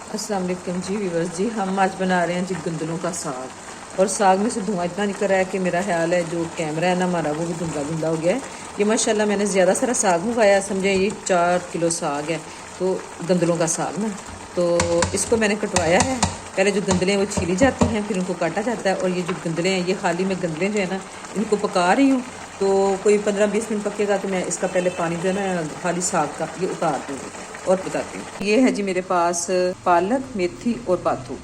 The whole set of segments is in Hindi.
अस्सलाम वालेकुम जी व्यूअर्स जी। हम आज बना रहे हैं जी गंदलों का साग। और साग में से धुआं इतना निकल रहा है कि मेरा ख्याल है जो कैमरा है ना हमारा वो भी धुंधला धुंधला हो गया है। ये माशाल्लाह मैंने ज़्यादा सारा साग मंगाया, समझे ये 4 किलो साग है। तो गंदलों का साग ना, तो इसको मैंने कटवाया है। पहले जो गंदलें वो छीली जाती हैं, फिर उनको काटा जाता है। और ये जो गंदलें हैं, ये खाली में गंदलें जो है ना इनको पका रही हूँ। तो कोई 15-20 मिनट पकेगा तो मैं इसका पहले पानी जो है ना खाली साग का ये उतार दूँगी और बताती हूँ। ये है जी मेरे पास पालक, मेथी और पाथू।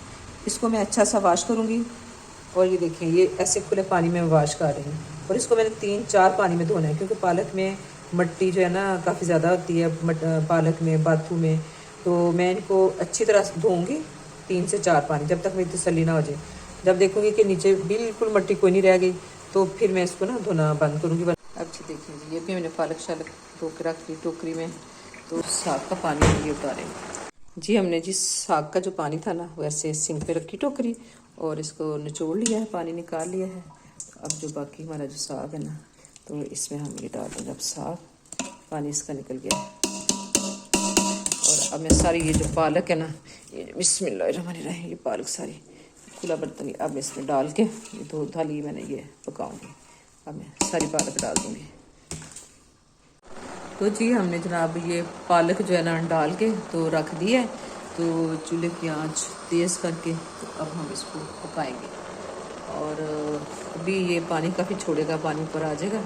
इसको मैं अच्छा सा वाश करूँगी। और ये देखें, ये ऐसे खुले पानी में वाश कर रही हूँ। और इसको मैंने 3-4 पानी में धोना है, क्योंकि पालक में मिट्टी जो है ना काफ़ी ज़्यादा होती है, पालक में, पाथू में। तो मैं इनको अच्छी तरह से धोऊँगी 3 से 4 पानी, जब तक मेरी तसल्ली ना हो जाए। जब देखूँगी कि नीचे बिल्कुल मिट्टी कोई नहीं रह गई तो फिर मैं इसको ना धोना बंद करूँगी। अब जी देखिए जी, ये भी मैंने पालक शालक धो के रख दी टोकरी में। तो साग का पानी ये उतारेंगे जी। हमने जी साग का जो पानी था ना वैसे सिंक पे रखी टोकरी और इसको निचोड़ लिया है, पानी निकाल लिया है। अब जो बाकी हमारा जो साग है ना तो इसमें हम ये डाल देंगे। अब साग पानी इसका निकल गया। और अब मैं सारी ये जो पालक है ना, ये बिस्मिल्लाहिर्रहमानिर्रहीम, ये पालक सारी खुला बर्तन अब मैं इसमें डाल के ये धो धा ली मैंने, ये पकाऊंगी। अब मैं सारी पालक डाल दूँगी। तो जी हमने जनाब ये पालक जो है ना डाल के तो रख दी है। तो चूल्हे की आंच तेज़ करके तो अब हम इसको पकाएंगे। और अभी ये पानी काफ़ी छोड़ेगा, पानी ऊपर आ जाएगा।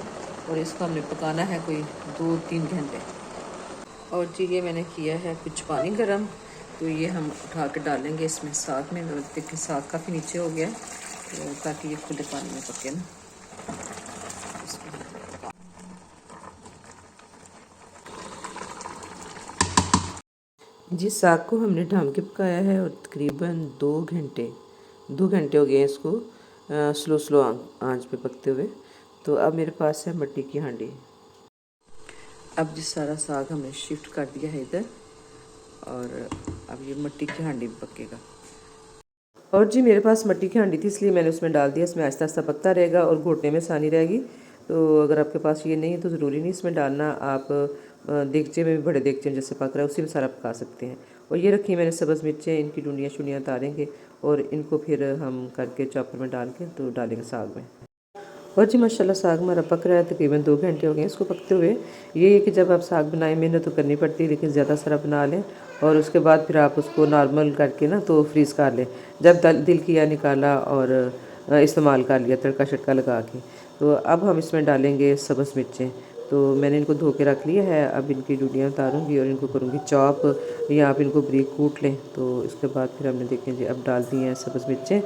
और इसको हमने पकाना है कोई 2-3 घंटे। और जी ये मैंने किया है कुछ पानी गर्म, तो ये हम उठा के डालेंगे इसमें साग में। देखिए साग काफ़ी नीचे हो गया है, तो ताकि ये खुले पानी में पके ना। जी साग को हमने ढाम के पकाया है और तकरीबन 2 घंटे हो गए हैं इसको स्लो आंच पे पकते हुए। तो अब मेरे पास है मिट्टी की हांडी। अब जी सारा साग हमने शिफ्ट कर दिया है इधर, और अब ये मिट्टी की हांडी में पकेगा। और जी मेरे पास मिट्टी की हांडी थी इसलिए मैंने उसमें डाल दिया। इसमें आहिस्ता आहिस्ता पकता रहेगा और घोटने में आसानी रहेगी। तो अगर आपके पास ये नहीं है तो ज़रूरी नहीं इसमें डालना, आप देगचे में भी, बड़े देगचे में जैसे पक रहा है उसी में सारा पका सकते हैं। और ये रखी मैंने सब्ज़ मिर्चें, इनकी डूनियाँ शुनियाँ उतारेंगे और इनको फिर हम करके चॉपर में डाल के तो डालेंगे साग में। और जी माशाल्लाह साग हमारा पक रहा है, तकरीबन 2 घंटे हो गए इसको पकते हुए। ये है कि जब आप साग बनाएं मेहनत तो करनी पड़ती है, लेकिन ज़्यादा सारा बना लें और उसके बाद फिर आप उसको नॉर्मल करके ना तो फ्रीज़ कर लें। जब दिल किया निकाला और इस्तेमाल कर लिया तड़का शड़का लगा के। तो अब हम इसमें डालेंगे सब्ज़ मिर्चें। तो मैंने इनको धो के रख लिया है। अब इनकी डूडियाँ उतारूँगी और इनको करूँगी चॉप, या आप इनको बारीक कूट लें। तो इसके बाद फिर हमने देखें जी अब डाल दी हैं सब्ज़ मिर्चें।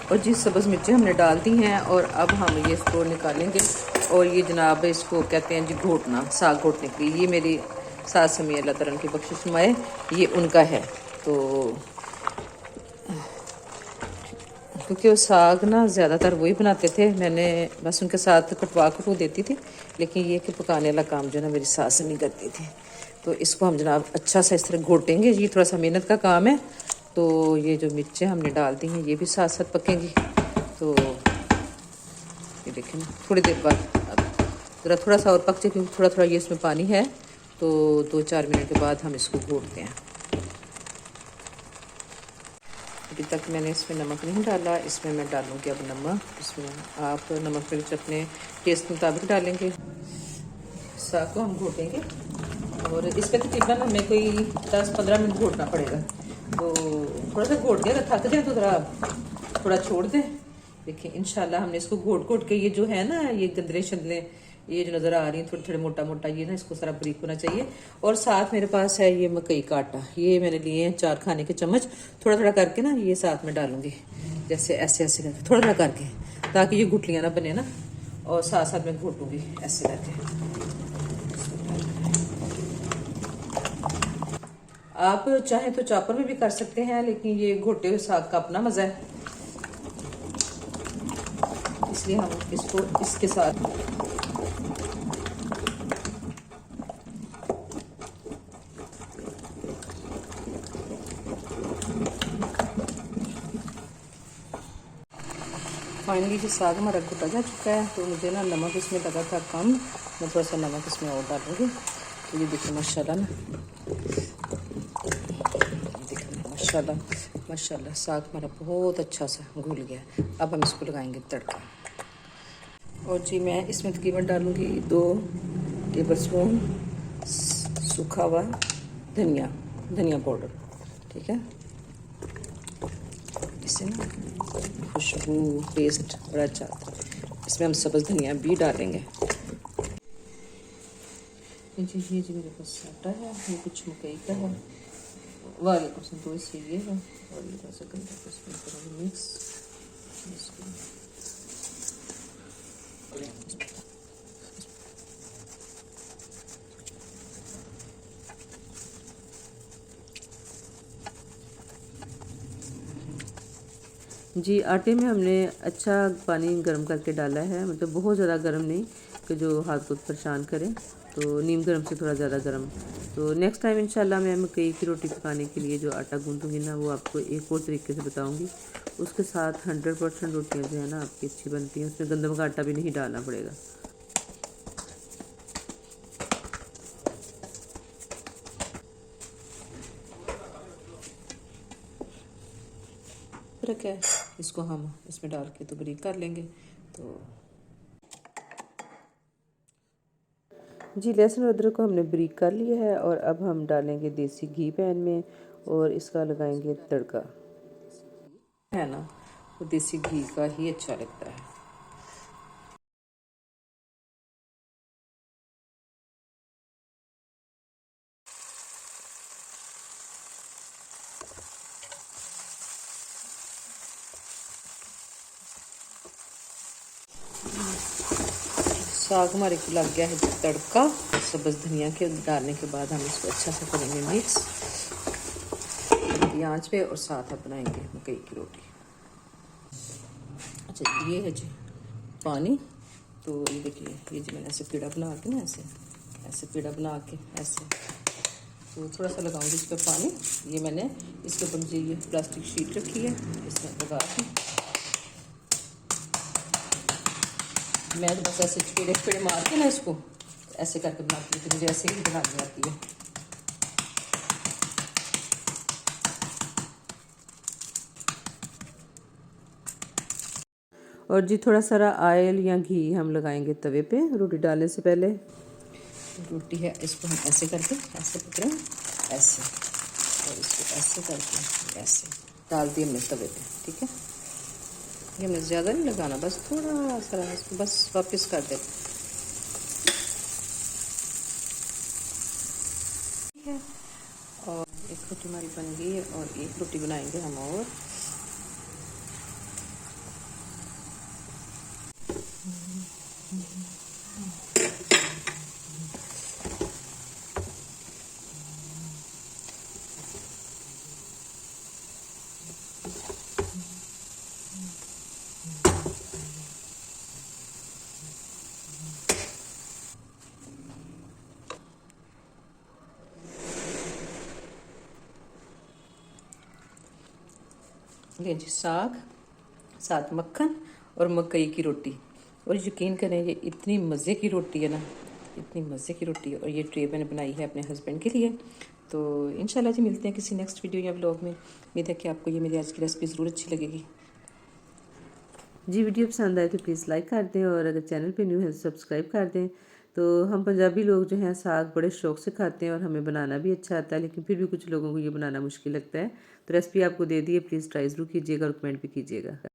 और जी सब्ज़ मिर्चें हमने डाल दी हैं और अब हम ये इसको निकालेंगे। और ये जनाब इसको कहते हैं जी घोटना, साग घोटने के लिए। ये मेरी सास अम्मी अल्लाह ताला की बख्शिश फरमाए, ये उनका है। तो क्योंकि वो साग ना ज़्यादातर वही बनाते थे, मैंने बस उनके साथ कटवा देती थी। लेकिन ये कि पकाने वाला काम जो है ना मेरी सास नहीं करती थी। तो इसको हम जनाब अच्छा सा इस तरह घोटेंगे। ये थोड़ा सा मेहनत का काम है। तो ये जो मिर्चें हमने डाल दी हैं ये भी साथ साथ पकेंगी। तो ये देखें ना थोड़ी देर बाद अब ज़रा थोड़ा सा और पक जाए, क्योंकि थोड़ा थोड़ा ये इसमें पानी है। तो 2-4 मिनट के बाद हम इसको घोटते हैं। अभी तक मैंने इसमें नमक नहीं डाला, इसमें मैं डालूँगी अब नमक। इसमें आप नमक मिर्च अपने टेस्ट के मुताबिक डालेंगे। साग को हम घोटेंगे और इसमें तकरीबन हमें कोई 10-15 मिनट घोटना पड़ेगा। तो थोड़ा सा घोट गया, थक जाए तो ज़रा थोड़ा छोड़ दें। देखिए इंशाल्लाह हमने इसको घोट के ये जो है ना ये गंदले शंदले ये जो नज़र आ रही हैं थोड़े थोड़े मोटा मोटा, ये ना इसको सारा बारीक होना चाहिए। और साथ मेरे पास है ये मकई का आटा, ये मैंने लिए हैं 4 खाने के चम्मच। थोड़ा थोड़ा करके ना ये साथ में डालूंगी, जैसे ऐसे ऐसे करके थोड़ा थोड़ा करके, ताकि ये गुठलियाँ ना बने ना। और साथ साथ में घोटूँगी ऐसे करके। आप चाहें तो चॉपर में भी कर सकते हैं, लेकिन ये घोटे हुए साग का अपना मज़ा है, इसलिए हम इसको इसके साथ फाइनली जो साग हमारा घुटा जा चुका है। तो मुझे ना नमक इसमें लगा था कम, मैं थोड़ा सा नमक इसमें और डालूँगी। तो ये देखिए माशाल्लाह ना माशाल्लाह साग हमारा बहुत अच्छा सा घुल गया। अब हम इसको लगाएंगे तड़का। और जी मैं इसमें तकरीबन डालूँगी 2 टेबलस्पून सूखा हुआ धनिया पाउडर, ठीक है। इससे ना खुशबू टेस्ट बड़ा अच्छा आता है। इसमें हम सब्ज़ धनिया भी डालेंगे। जी ये जी मेरे पास आटा है, ये कुछ मकई का है, वाले कुछ तो इससे ये है, और ये थोड़ा सा गंदा को इसमें करेंगे मिक्स। जी आटे में हमने अच्छा पानी गर्म करके डाला है, मतलब बहुत ज़्यादा गर्म नहीं कि जो हाथ को परेशान करे, तो नीम गर्म से थोड़ा ज़्यादा गर्म। तो नेक्स्ट टाइम इंशाल्लाह मैं मकई की रोटी पकाने के लिए जो आटा गूंदूँगी ना, वो आपको एक और तरीके से बताऊँगी। उसके साथ 100% रोटियाँ जो है ना आपकी अच्छी बनती हैं, उसमें गंदम का आटा भी नहीं डालना पड़ेगा। फ़र्क है, इसको हम इसमें डाल के तो बारीक कर लेंगे। तो जी लहसुन और अदरक को हमने बारीक कर लिया है, और अब हम डालेंगे देसी घी पैन में और इसका लगाएंगे तड़का। है ना, वो देसी घी का ही अच्छा लगता है। साग हमारे को लग गया है तड़का। सब्ज़ धनिया के डालने के बाद हम इसको अच्छा से करेंगे मिक्स आंच पे, और साथ अब बनाएंगे मकई की रोटी। अच्छा ये है जी पानी। तो ये देखिए, ये जी मैंने ऐसे पेड़ा बना के ना, ऐसे पेड़ा बना के ऐसे, तो थोड़ा सा लगाऊंगी इस पर पानी। ये मैंने इसके ऊपर मुझे ये प्लास्टिक शीट रखी है, इसमें लगा के मैं तो बस ऐसे पेड़े मार के ना इसको ऐसे करके बनाती हूँ, तो मुझे ऐसे ही बनानी आती है। और जी थोड़ा सारा ऑयल या घी हम लगाएंगे तवे पे रोटी डालने से पहले। रोटी है, इसको हम ऐसे करके ऐसे पकड़ें, ऐसे, और इसको ऐसे करके ऐसे डाल दिए हमने तवे पे, ठीक है। ये हमें ज़्यादा नहीं लगाना, बस थोड़ा सा इसको बस वापस कर दे। और एक रोटी हमारी बन गई है, और एक रोटी बनाएंगे हम और। ये जी साग, साथ मक्खन और मकई की रोटी। और यकीन करें ये इतनी मज़े की रोटी है ना, इतनी मज़े की रोटी है। और ये ट्रे मैंने बनाई है अपने हस्बैंड के लिए। तो इंशाल्लाह जी मिलते हैं किसी नेक्स्ट वीडियो या व्लॉग में। उम्मीद है कि आपको ये मेरी आज की रेसिपी ज़रूर अच्छी लगेगी। जी वीडियो पसंद आए तो प्लीज़ लाइक कर दें, और अगर चैनल पे न्यू है तो सब्सक्राइब कर दें। तो हम पंजाबी लोग जो हैं साग बड़े शौक़ से खाते हैं, और हमें बनाना भी अच्छा आता है, लेकिन फिर भी कुछ लोगों को ये बनाना मुश्किल लगता है। तो रेसिपी आपको दे दी है, प्लीज़ ट्राई ज़रूर कीजिएगा और कमेंट भी कीजिएगा।